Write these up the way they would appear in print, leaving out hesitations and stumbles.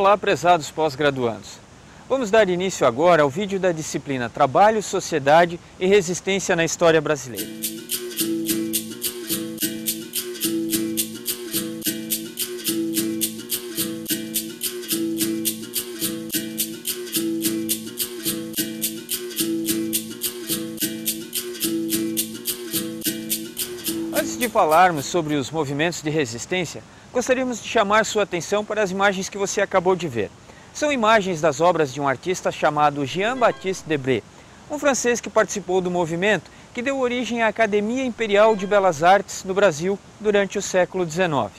Olá, prezados pós-graduandos. Vamos dar início agora ao vídeo da disciplina Trabalho, Sociedade e Resistência na História Brasileira. Antes de falarmos sobre os movimentos de resistência, gostaríamos de chamar sua atenção para as imagens que você acabou de ver. São imagens das obras de um artista chamado Jean-Baptiste Debré, um francês que participou do movimento que deu origem à Academia Imperial de Belas Artes no Brasil durante o século XIX.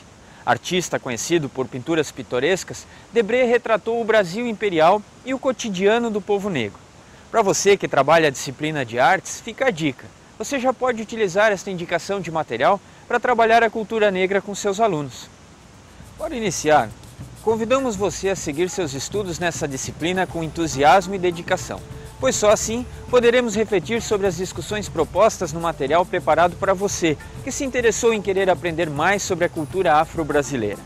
Artista conhecido por pinturas pitorescas, Debré retratou o Brasil imperial e o cotidiano do povo negro. Para você que trabalha a disciplina de artes, fica a dica. Você já pode utilizar esta indicação de material para trabalhar a cultura negra com seus alunos. Para iniciar, convidamos você a seguir seus estudos nessa disciplina com entusiasmo e dedicação, pois só assim poderemos refletir sobre as discussões propostas no material preparado para você, que se interessou em querer aprender mais sobre a cultura afro-brasileira.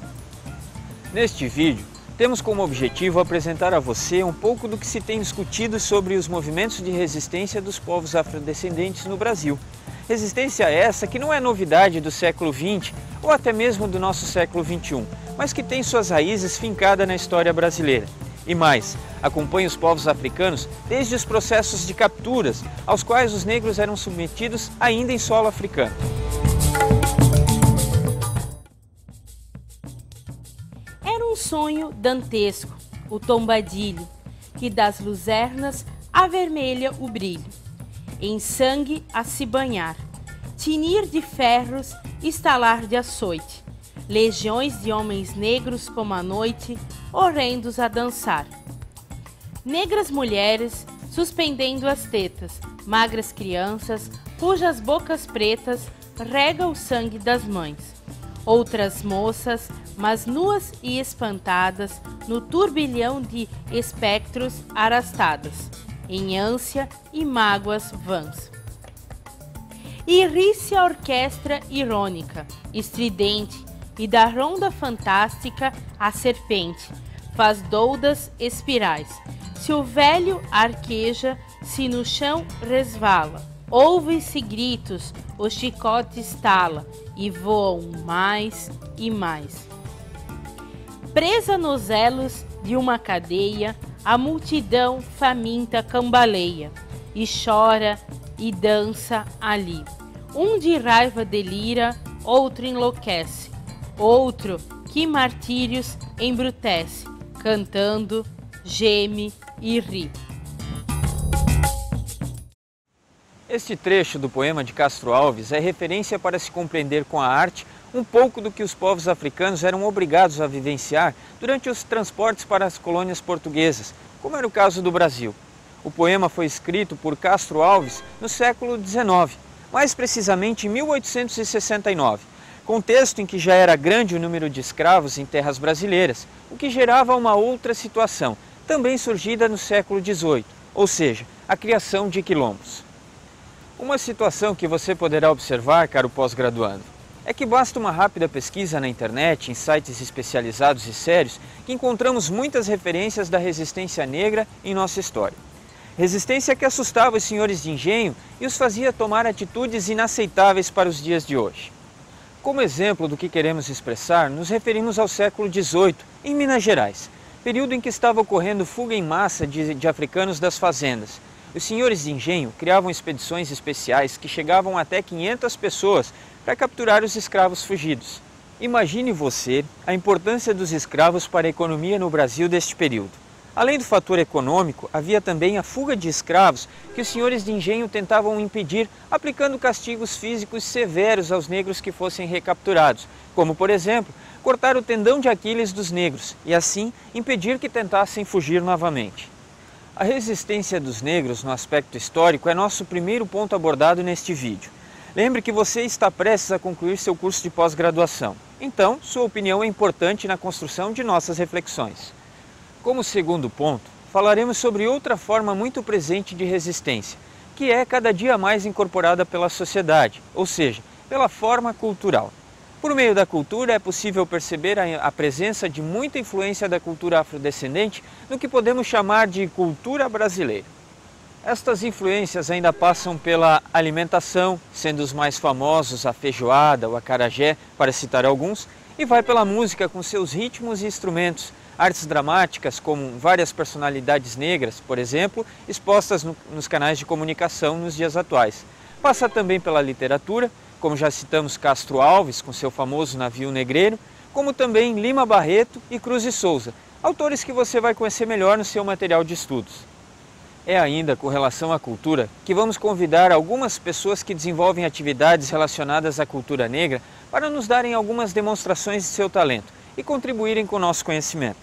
Neste vídeo, temos como objetivo apresentar a você um pouco do que se tem discutido sobre os movimentos de resistência dos povos afrodescendentes no Brasil. Resistência essa que não é novidade do século XX ou até mesmo do nosso século XXI, mas que tem suas raízes fincadas na história brasileira. E mais, acompanha os povos africanos desde os processos de capturas aos quais os negros eram submetidos ainda em solo africano. Era um sonho dantesco, o tombadilho, que das luzernas avermelha o brilho. Em sangue a se banhar, tinir de ferros, estalar de açoite, legiões de homens negros como a noite, horrendos a dançar. Negras mulheres suspendendo as tetas, magras crianças, cujas bocas pretas rega o sangue das mães. Outras moças, mas nuas e espantadas, no turbilhão de espectros arrastadas, em ânsia e mágoas vãs. E ri-se a orquestra irônica, estridente, e da ronda fantástica a serpente faz doudas espirais. Se o velho arqueja, se no chão resvala, ouve-se gritos, o chicote estala, e voam mais e mais. Presa nos elos de uma cadeia, a multidão faminta cambaleia, e chora e dança ali. Um de raiva delira, outro enlouquece, outro que martírios embrutece, cantando, geme e ri. Este trecho do poema de Castro Alves é referência para se compreender com a arte um pouco do que os povos africanos eram obrigados a vivenciar durante os transportes para as colônias portuguesas, como era o caso do Brasil. O poema foi escrito por Castro Alves no século XIX, mais precisamente em 1869, contexto em que já era grande o número de escravos em terras brasileiras, o que gerava uma outra situação, também surgida no século XVIII, ou seja, a criação de quilombos. Uma situação que você poderá observar, caro pós-graduando, é que basta uma rápida pesquisa na internet, em sites especializados e sérios, que encontramos muitas referências da resistência negra em nossa história. Resistência que assustava os senhores de engenho e os fazia tomar atitudes inaceitáveis para os dias de hoje. Como exemplo do que queremos expressar, nos referimos ao século XVIII, em Minas Gerais, período em que estava ocorrendo fuga em massa de africanos das fazendas. Os senhores de engenho criavam expedições especiais que chegavam até 500 pessoas para capturar os escravos fugidos. Imagine você a importância dos escravos para a economia no Brasil deste período. Além do fator econômico, havia também a fuga de escravos que os senhores de engenho tentavam impedir aplicando castigos físicos severos aos negros que fossem recapturados, como, por exemplo, cortar o tendão de Aquiles dos negros e assim impedir que tentassem fugir novamente. A resistência dos negros no aspecto histórico é nosso primeiro ponto abordado neste vídeo. Lembre que você está prestes a concluir seu curso de pós-graduação, então sua opinião é importante na construção de nossas reflexões. Como segundo ponto, falaremos sobre outra forma muito presente de resistência, que é cada dia mais incorporada pela sociedade, ou seja, pela forma cultural. Por meio da cultura é possível perceber a presença de muita influência da cultura afrodescendente no que podemos chamar de cultura brasileira. Estas influências ainda passam pela alimentação, sendo os mais famosos a feijoada, o acarajé, para citar alguns, e vai pela música com seus ritmos e instrumentos, artes dramáticas como várias personalidades negras, por exemplo, expostas nos canais de comunicação nos dias atuais. Passa também pela literatura, como já citamos Castro Alves com seu famoso Navio Negreiro, como também Lima Barreto e Cruz e Souza, autores que você vai conhecer melhor no seu material de estudos. É ainda com relação à cultura que vamos convidar algumas pessoas que desenvolvem atividades relacionadas à cultura negra para nos darem algumas demonstrações de seu talento e contribuírem com o nosso conhecimento.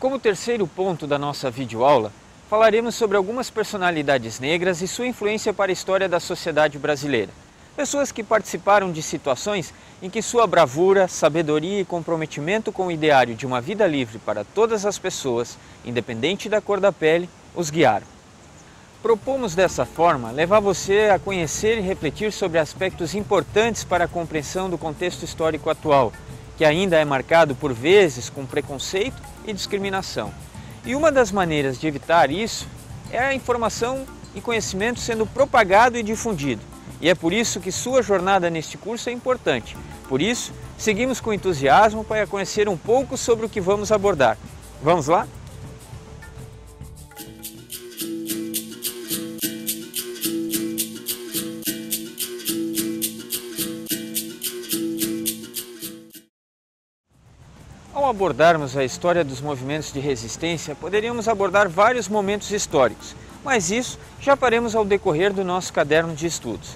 Como terceiro ponto da nossa videoaula, falaremos sobre algumas personalidades negras e sua influência para a história da sociedade brasileira. Pessoas que participaram de situações em que sua bravura, sabedoria e comprometimento com o ideário de uma vida livre para todas as pessoas, independente da cor da pele, os guiaram. Propomos dessa forma levar você a conhecer e refletir sobre aspectos importantes para a compreensão do contexto histórico atual, que ainda é marcado por vezes com preconceito e discriminação. E uma das maneiras de evitar isso é a informação e conhecimento sendo propagado e difundido. E é por isso que sua jornada neste curso é importante. Por isso, seguimos com entusiasmo para conhecer um pouco sobre o que vamos abordar. Vamos lá? Ao abordarmos a história dos movimentos de resistência, poderíamos abordar vários momentos históricos, mas isso já faremos ao decorrer do nosso caderno de estudos.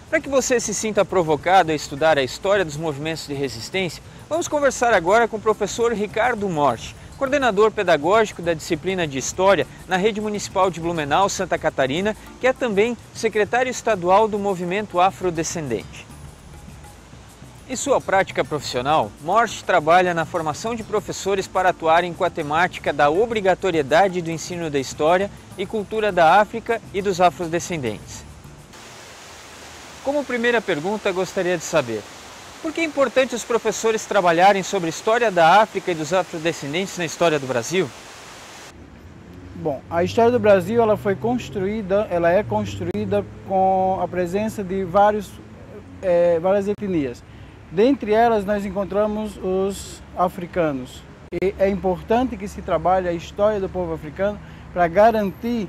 Para que você se sinta provocado a estudar a história dos movimentos de resistência, vamos conversar agora com o professor Ricardo Morte, coordenador pedagógico da disciplina de História na Rede Municipal de Blumenau, Santa Catarina, que é também secretário estadual do Movimento Afrodescendente. Em sua prática profissional, Morte trabalha na formação de professores para atuarem com a temática da obrigatoriedade do ensino da história e cultura da África e dos afrodescendentes. Como primeira pergunta, gostaria de saber: por que é importante os professores trabalharem sobre a história da África e dos afrodescendentes na história do Brasil? Bom, a história do Brasil ela é construída com a presença de várias etnias. Dentre elas, nós encontramos os africanos. E é importante que se trabalhe a história do povo africano para garantir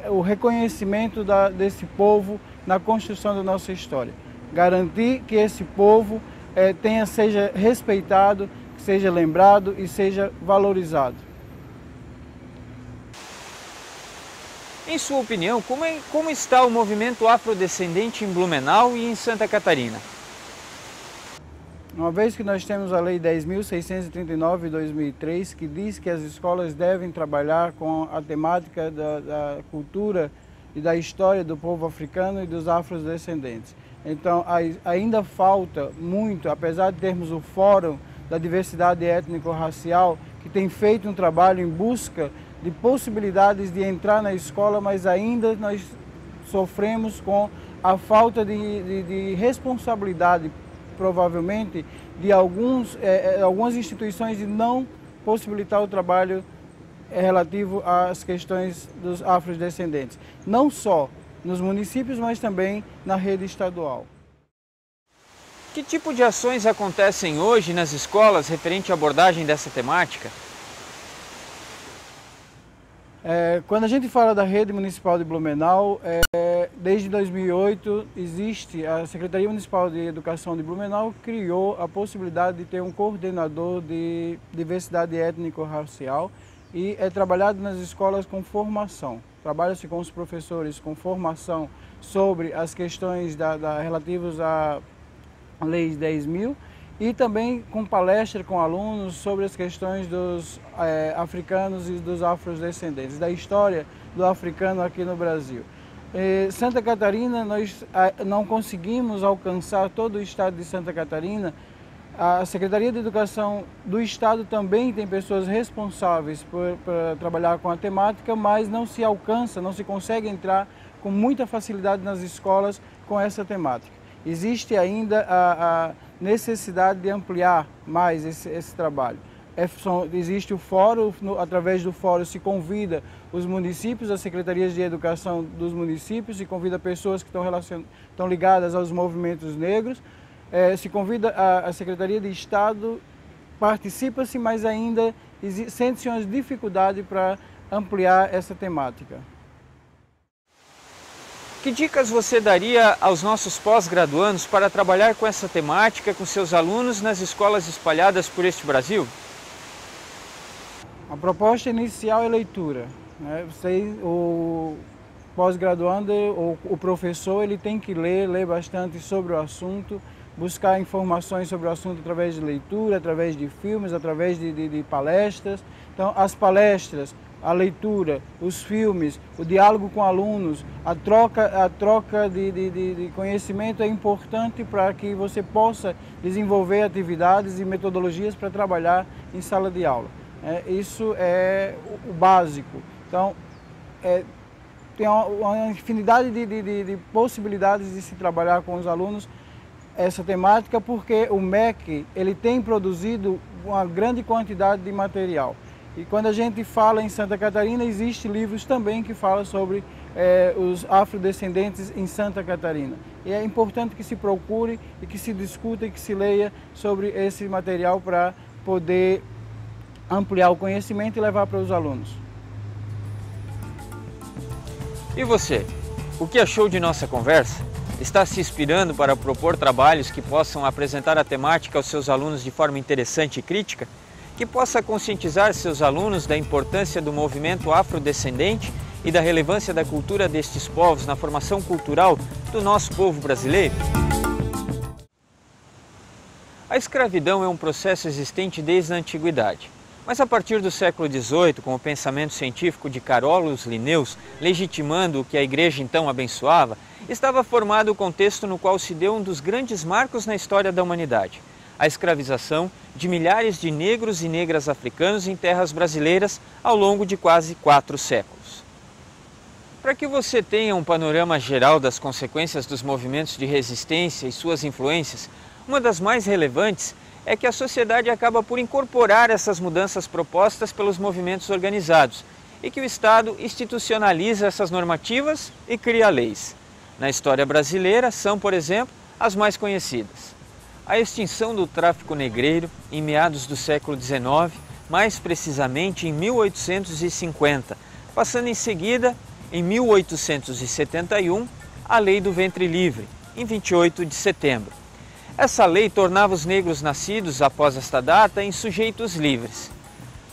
o reconhecimento desse povo na construção da nossa história. Garantir que esse povo seja respeitado, seja lembrado e seja valorizado. Em sua opinião, como está o movimento afrodescendente em Blumenau e em Santa Catarina? Uma vez que nós temos a Lei 10.639 de 2003, que diz que as escolas devem trabalhar com a temática da cultura e da história do povo africano e dos afrodescendentes. Então, ainda falta muito, apesar de termos o Fórum da Diversidade Étnico-Racial, que tem feito um trabalho em busca de possibilidades de entrar na escola, mas ainda nós sofremos com a falta de responsabilidade, provavelmente, de algumas instituições de não possibilitar o trabalho relativo às questões dos afrodescendentes, não só nos municípios, mas também na rede estadual. Que tipo de ações acontecem hoje nas escolas referente à abordagem dessa temática? Quando a gente fala da Rede Municipal de Blumenau, desde 2008 existe a Secretaria Municipal de Educação de Blumenau criou a possibilidade de ter um coordenador de diversidade étnico-racial e é trabalhado nas escolas com formação. Trabalha-se com os professores com formação sobre as questões relativas à Lei 10.000 e também com palestra com alunos sobre as questões dos africanos e dos afrodescendentes, da história do africano aqui no Brasil. Santa Catarina, nós não conseguimos alcançar todo o estado de Santa Catarina. A Secretaria de Educação do Estado também tem pessoas responsáveis por trabalhar com a temática, mas não se alcança, não se consegue entrar com muita facilidade nas escolas com essa temática. existe ainda a necessidade de ampliar mais esse trabalho. Existe o fórum, através do fórum se convida os municípios, as secretarias de educação dos municípios, se convida pessoas que estão ligadas aos movimentos negros, se convida a Secretaria de Estado, participa-se, mas ainda sente-se uma dificuldade para ampliar essa temática. Que dicas você daria aos nossos pós-graduandos para trabalhar com essa temática com seus alunos nas escolas espalhadas por este Brasil? A proposta inicial é leitura, né? O pós-graduando, o professor, ele tem que ler bastante sobre o assunto, buscar informações sobre o assunto através de leitura, através de filmes, através de palestras. Então, as palestras, a leitura, os filmes, o diálogo com alunos, a troca de conhecimento é importante para que você possa desenvolver atividades e metodologias para trabalhar em sala de aula. Isso é o básico. Então, tem uma infinidade de possibilidades de se trabalhar com os alunos essa temática, porque o MEC ele tem produzido uma grande quantidade de material. E quando a gente fala em Santa Catarina, existem livros também que falam sobre os afrodescendentes em Santa Catarina. E é importante que se procure e que se discuta e que se leia sobre esse material para poder ampliar o conhecimento e levar para os alunos. E você, o que achou de nossa conversa? Está se inspirando para propor trabalhos que possam apresentar a temática aos seus alunos de forma interessante e crítica? Que possa conscientizar seus alunos da importância do movimento afrodescendente e da relevância da cultura destes povos na formação cultural do nosso povo brasileiro? A escravidão é um processo existente desde a antiguidade. Mas a partir do século XVIII, com o pensamento científico de Carolus Linnaeus legitimando o que a Igreja então abençoava, estava formado o contexto no qual se deu um dos grandes marcos na história da humanidade: a escravização de milhares de negros e negras africanos em terras brasileiras ao longo de quase 4 séculos. Para que você tenha um panorama geral das consequências dos movimentos de resistência e suas influências, uma das mais relevantes é que a sociedade acaba por incorporar essas mudanças propostas pelos movimentos organizados e que o Estado institucionaliza essas normativas e cria leis. Na história brasileira são, por exemplo, as mais conhecidas: a extinção do tráfico negreiro em meados do século XIX, mais precisamente em 1850, passando em seguida, em 1871, a Lei do Ventre Livre, em 28 de setembro. Essa lei tornava os negros nascidos após esta data em sujeitos livres.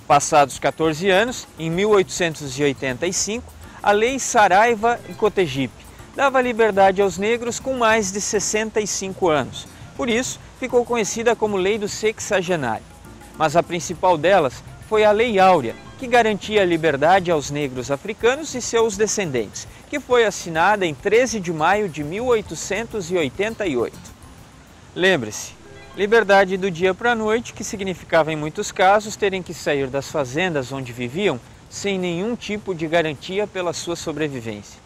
Passados 14 anos, em 1885, a Lei Saraiva e Cotegipe dava liberdade aos negros com mais de 65 anos. Por isso, ficou conhecida como Lei do Sexagenário. Mas a principal delas foi a Lei Áurea, que garantia a liberdade aos negros africanos e seus descendentes, que foi assinada em 13 de maio de 1888. Lembre-se, liberdade do dia para a noite, que significava em muitos casos terem que sair das fazendas onde viviam sem nenhum tipo de garantia pela sua sobrevivência.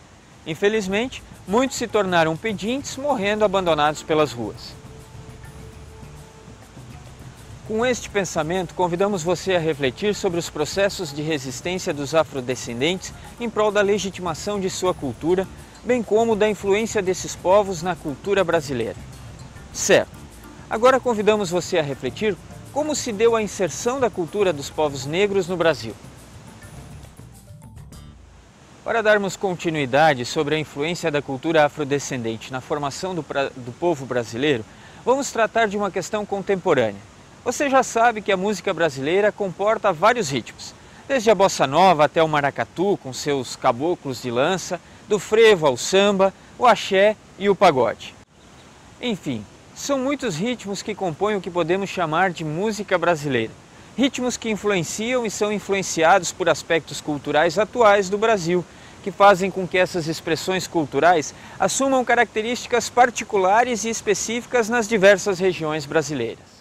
Infelizmente, muitos se tornaram pedintes, morrendo abandonados pelas ruas. Com este pensamento, convidamos você a refletir sobre os processos de resistência dos afrodescendentes em prol da legitimação de sua cultura, bem como da influência desses povos na cultura brasileira. Certo. Agora convidamos você a refletir como se deu a inserção da cultura dos povos negros no Brasil. Para darmos continuidade sobre a influência da cultura afrodescendente na formação do povo brasileiro, vamos tratar de uma questão contemporânea. Você já sabe que a música brasileira comporta vários ritmos, desde a bossa nova até o maracatu com seus caboclos de lança, do frevo ao samba, o axé e o pagode. Enfim, são muitos ritmos que compõem o que podemos chamar de música brasileira. Ritmos que influenciam e são influenciados por aspectos culturais atuais do Brasil, que fazem com que essas expressões culturais assumam características particulares e específicas nas diversas regiões brasileiras.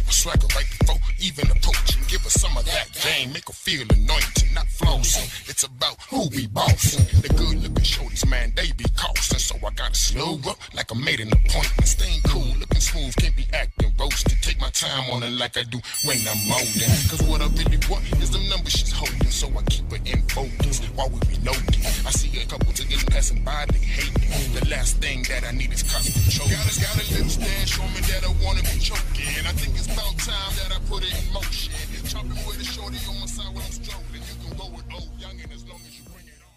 type of swagger right before even approaching. Give us some of that game, make her feel anointed, not flossing. It's about who be bossing. The good looking shorties, man, they be costing. So I gotta slow up like I made an appointment. Staying cool, looking smooth, can't be acting roasted. Take my time on it like I do when I'm molding. Cause what I really want is the number she's holding. So I keep her in focus while we reloading. I see a couple tickets passing by, they hate me. The last thing that I need is cost control. Got a little stand, show me that I wanna be choking. I think it's about time that I put it in motion. Chopping with a shorty on my side when I'm strolling. You can go with old youngin' as long as you bring it on.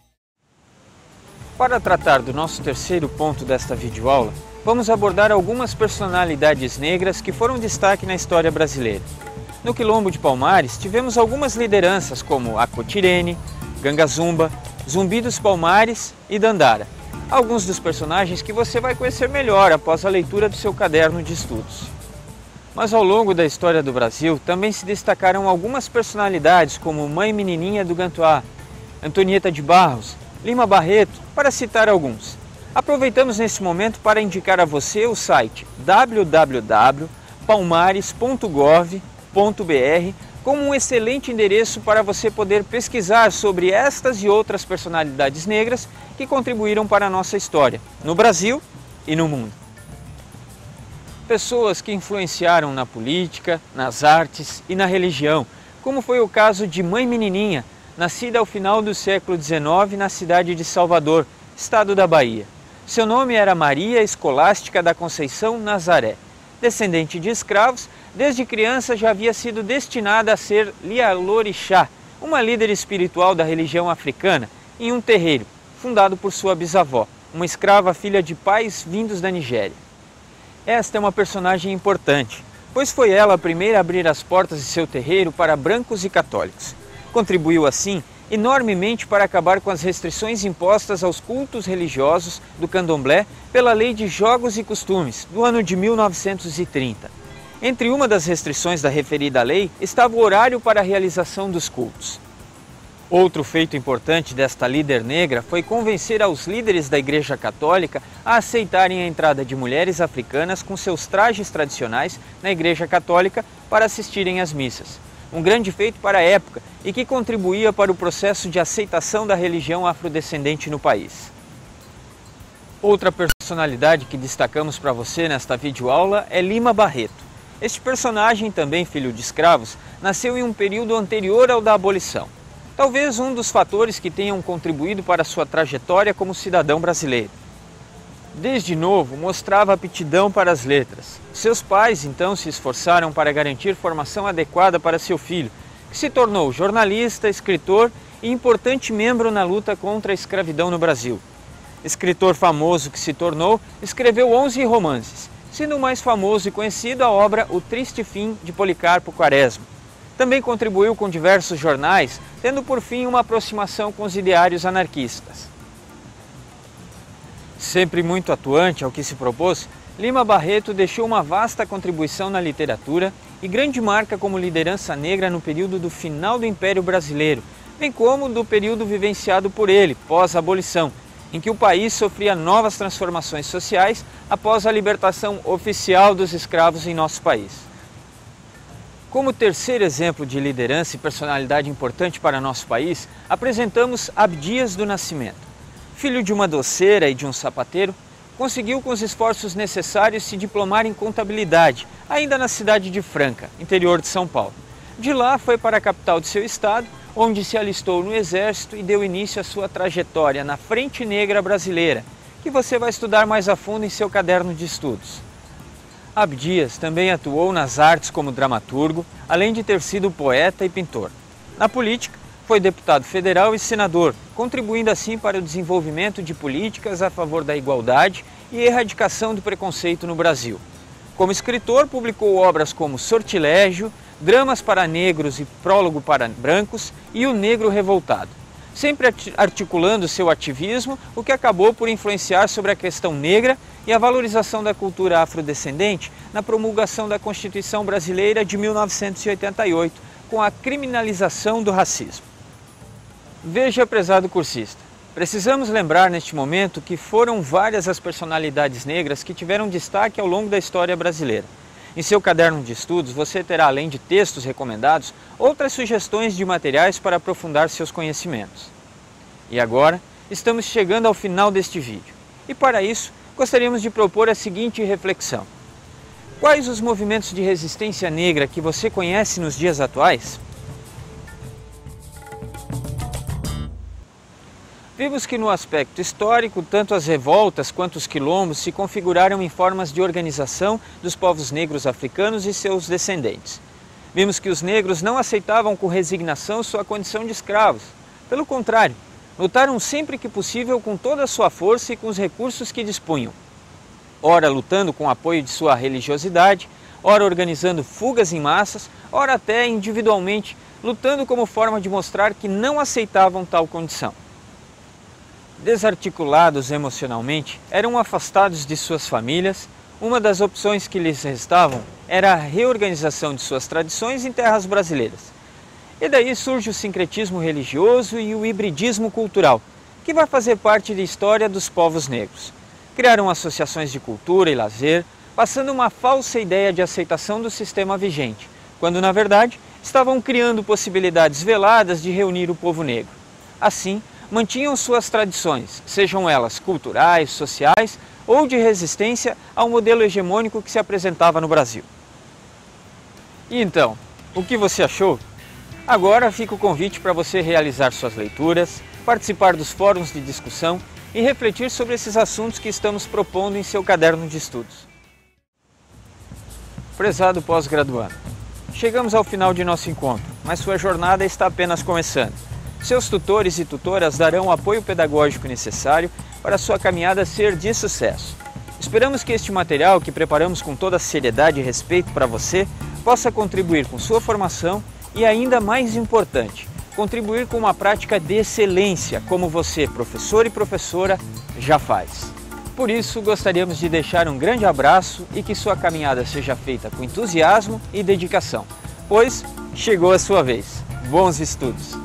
Para tratar do nosso terceiro ponto desta videoaula, vamos abordar algumas personalidades negras que foram destaque na história brasileira. No Quilombo de Palmares, tivemos algumas lideranças como Acotirene, Gangazumba, Zumbi dos Palmares e Dandara. Alguns dos personagens que você vai conhecer melhor após a leitura do seu caderno de estudos. Mas ao longo da história do Brasil, também se destacaram algumas personalidades como Mãe Menininha do Gantuá, Antonieta de Barros, Lima Barreto, para citar alguns. Aproveitamos nesse momento para indicar a você o site www.palmares.gov.br como um excelente endereço para você poder pesquisar sobre estas e outras personalidades negras que contribuíram para a nossa história, no Brasil e no mundo. Pessoas que influenciaram na política, nas artes e na religião, como foi o caso de Mãe Menininha, nascida ao final do século XIX na cidade de Salvador, estado da Bahia. Seu nome era Maria Escolástica da Conceição Nazaré. Descendente de escravos, desde criança já havia sido destinada a ser Lialorixá, uma líder espiritual da religião africana, em um terreiro, fundado por sua bisavó, uma escrava filha de pais vindos da Nigéria. Esta é uma personagem importante, pois foi ela a primeira a abrir as portas de seu terreiro para brancos e católicos. Contribuiu assim enormemente para acabar com as restrições impostas aos cultos religiosos do candomblé pela Lei de Jogos e Costumes, do ano de 1930. Entre uma das restrições da referida lei estava o horário para a realização dos cultos. Outro feito importante desta líder negra foi convencer aos líderes da Igreja Católica a aceitarem a entrada de mulheres africanas com seus trajes tradicionais na Igreja Católica para assistirem às missas. Um grande feito para a época e que contribuía para o processo de aceitação da religião afrodescendente no país. Outra personalidade que destacamos para você nesta videoaula é Lima Barreto. Este personagem, também filho de escravos, nasceu em um período anterior ao da abolição. Talvez um dos fatores que tenham contribuído para sua trajetória como cidadão brasileiro. Desde novo, mostrava aptidão para as letras. Seus pais, então, se esforçaram para garantir formação adequada para seu filho, que se tornou jornalista, escritor e importante membro na luta contra a escravidão no Brasil. Escritor famoso que se tornou, escreveu 11 romances, sendo o mais famoso e conhecido a obra O Triste Fim de Policarpo Quaresma. Também contribuiu com diversos jornais, tendo por fim uma aproximação com os ideários anarquistas. Sempre muito atuante ao que se propôs, Lima Barreto deixou uma vasta contribuição na literatura e grande marca como liderança negra no período do final do Império Brasileiro, bem como do período vivenciado por ele, pós-abolição, em que o país sofria novas transformações sociais após a libertação oficial dos escravos em nosso país. Como terceiro exemplo de liderança e personalidade importante para nosso país, apresentamos Abdias do Nascimento. Filho de uma doceira e de um sapateiro, conseguiu com os esforços necessários se diplomar em contabilidade, ainda na cidade de Franca, interior de São Paulo. De lá foi para a capital de seu estado, onde se alistou no Exército e deu início à sua trajetória na Frente Negra Brasileira, que você vai estudar mais a fundo em seu caderno de estudos. Abdias também atuou nas artes como dramaturgo, além de ter sido poeta e pintor. Na política, foi deputado federal e senador, contribuindo assim para o desenvolvimento de políticas a favor da igualdade e erradicação do preconceito no Brasil. Como escritor, publicou obras como Sortilégio, Dramas para Negros e Prólogo para Brancos e O Negro Revoltado, sempre articulando seu ativismo, o que acabou por influenciar sobre a questão negra e a valorização da cultura afrodescendente na promulgação da Constituição Brasileira de 1988, com a criminalização do racismo. Veja, prezado cursista, precisamos lembrar neste momento que foram várias as personalidades negras que tiveram destaque ao longo da história brasileira. Em seu caderno de estudos, você terá, além de textos recomendados, outras sugestões de materiais para aprofundar seus conhecimentos. E agora, estamos chegando ao final deste vídeo. E para isso, gostaríamos de propor a seguinte reflexão. Quais os movimentos de resistência negra que você conhece nos dias atuais? Vimos que no aspecto histórico, tanto as revoltas quanto os quilombos se configuraram em formas de organização dos povos negros africanos e seus descendentes. Vimos que os negros não aceitavam com resignação sua condição de escravos. Pelo contrário, lutaram sempre que possível com toda a sua força e com os recursos que dispunham. Ora lutando com o apoio de sua religiosidade, ora organizando fugas em massas, ora até individualmente, lutando como forma de mostrar que não aceitavam tal condição. Desarticulados emocionalmente, eram afastados de suas famílias. Uma das opções que lhes restavam era a reorganização de suas tradições em terras brasileiras. E daí surge o sincretismo religioso e o hibridismo cultural, que vai fazer parte da história dos povos negros. Criaram associações de cultura e lazer, passando uma falsa ideia de aceitação do sistema vigente, quando na verdade estavam criando possibilidades veladas de reunir o povo negro. Assim, mantinham suas tradições, sejam elas culturais, sociais ou de resistência ao modelo hegemônico que se apresentava no Brasil. E então, o que você achou? Agora fica o convite para você realizar suas leituras, participar dos fóruns de discussão e refletir sobre esses assuntos que estamos propondo em seu caderno de estudos. Prezado pós-graduando, chegamos ao final de nosso encontro, mas sua jornada está apenas começando. Seus tutores e tutoras darão o apoio pedagógico necessário para sua caminhada ser de sucesso. Esperamos que este material, que preparamos com toda a seriedade e respeito para você, possa contribuir com sua formação e, ainda mais importante, contribuir com uma prática de excelência, como você, professor e professora, já faz. Por isso, gostaríamos de deixar um grande abraço e que sua caminhada seja feita com entusiasmo e dedicação, pois chegou a sua vez. Bons estudos!